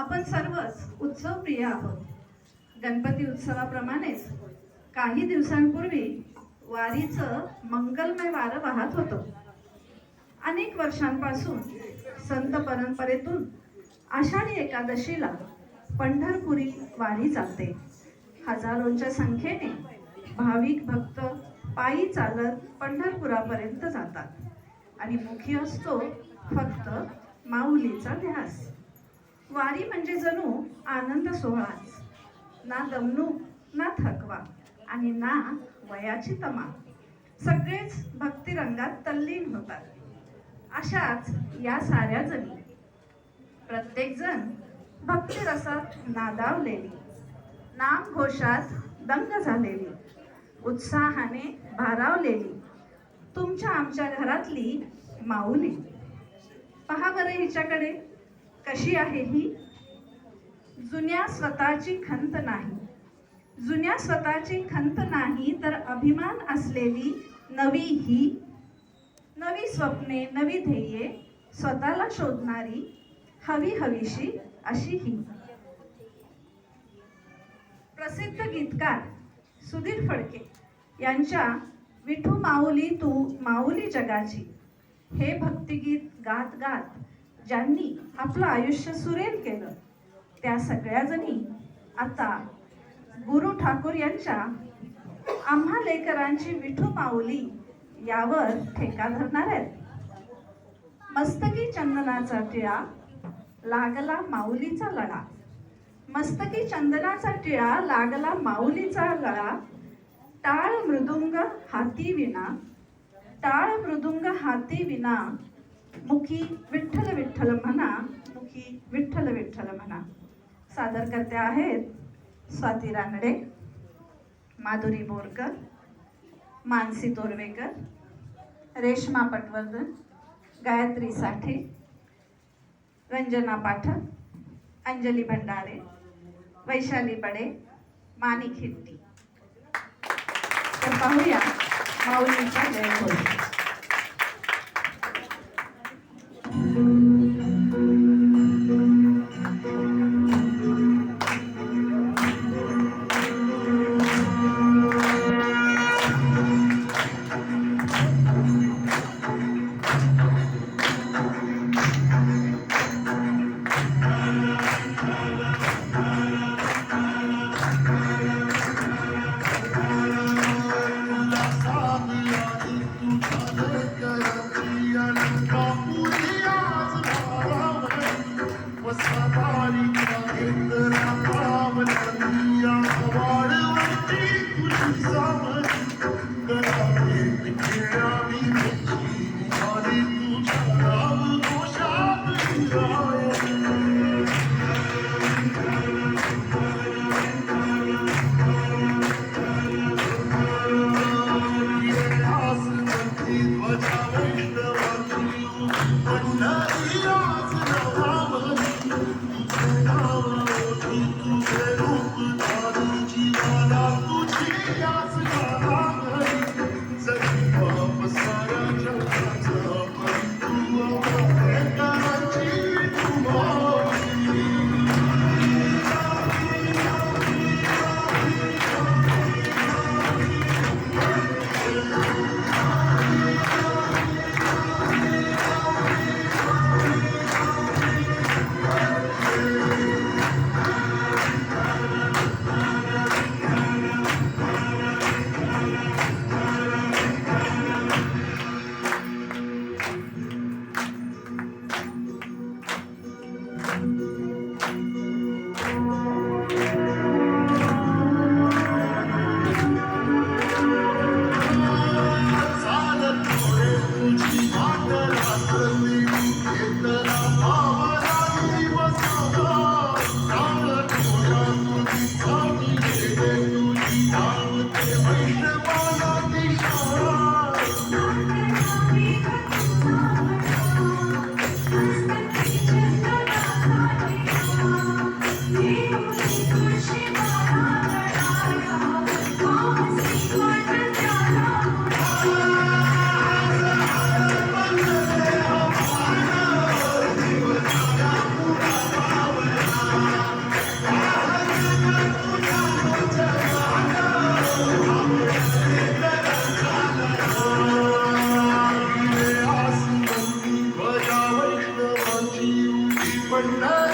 आपण सर्वच उत्सवप्रिय आहोत. गणपती उत्सवाप्रमाणेच काही दिवसांपूर्वी वारीचं मंगलमय वारं वाहत होतं. अनेक वर्षांपासून संत परंपरेतून आषाढी एकादशीला पंढरपुरी वारी चालते. हजारोंच्या संख्येने भाविक भक्त पायी चालत पंढरपुरापर्यंत जातात आणि मुखी असतो फक्त माऊलीचा ध्यास. वारी म्हणजे जणू आनंद सोहळाच. ना दमणूक, ना थकवा आणि ना वयाची तमा. सगळेच भक्तिरंगात तल्लीन होतात. अशाच या साऱ्या जणी, प्रत्येक जण भक्तिरसात नादावलेली, नामघोषात दंग झालेली, उत्साहाने भारावलेली तुमच्या आमच्या घरातली माऊली. पहा बरं हिच्याकडे, कशी आहे ही. जुन्या स्वतःची खंत नाही, जुन्या स्वतःची खंत नाही तर अभिमान असलेली नवी ही. नवी स्वप्ने, नवी ध्येये स्वतःला शोधणारी हवी हवीशी अशी ही. प्रसिद्ध गीतकार सुधीर फडके यांच्या विठू माऊली तू माऊली जगाची हे भक्तिगीत गात गात ज्यांनी आपलं आयुष्य सुरेल केलं, त्या सगळ्या जणी आता गुरु ठाकूर यांच्या आम्हा लेकरांची विठू माऊली यावर ठेका धरणार आहेत. मस्तकी चंदनाचा टिळा लागला माऊलीचा लळा. मस्तकी चंदनाचा टिळा लागला माऊलीचा लळा. टाळ मृदुंग हाती विना, टाळ मृदुंग हाती विना. मुखी विठ्ठल विठ्ठल म्हणा, मुखी विठ्ठल विठ्ठल म्हणा. सादरकर्त्या आहेत स्वाती रानडे, माधुरी बोरकर, मानसी तोरवेकर, रेश्मा पटवर्धन, गायत्री साठे, रंजना पाठक, अंजली भंडारे, वैशाली बडे, माणिक हिट्टी. तर पाहूया माऊलीचा जयघोष. म्हणणार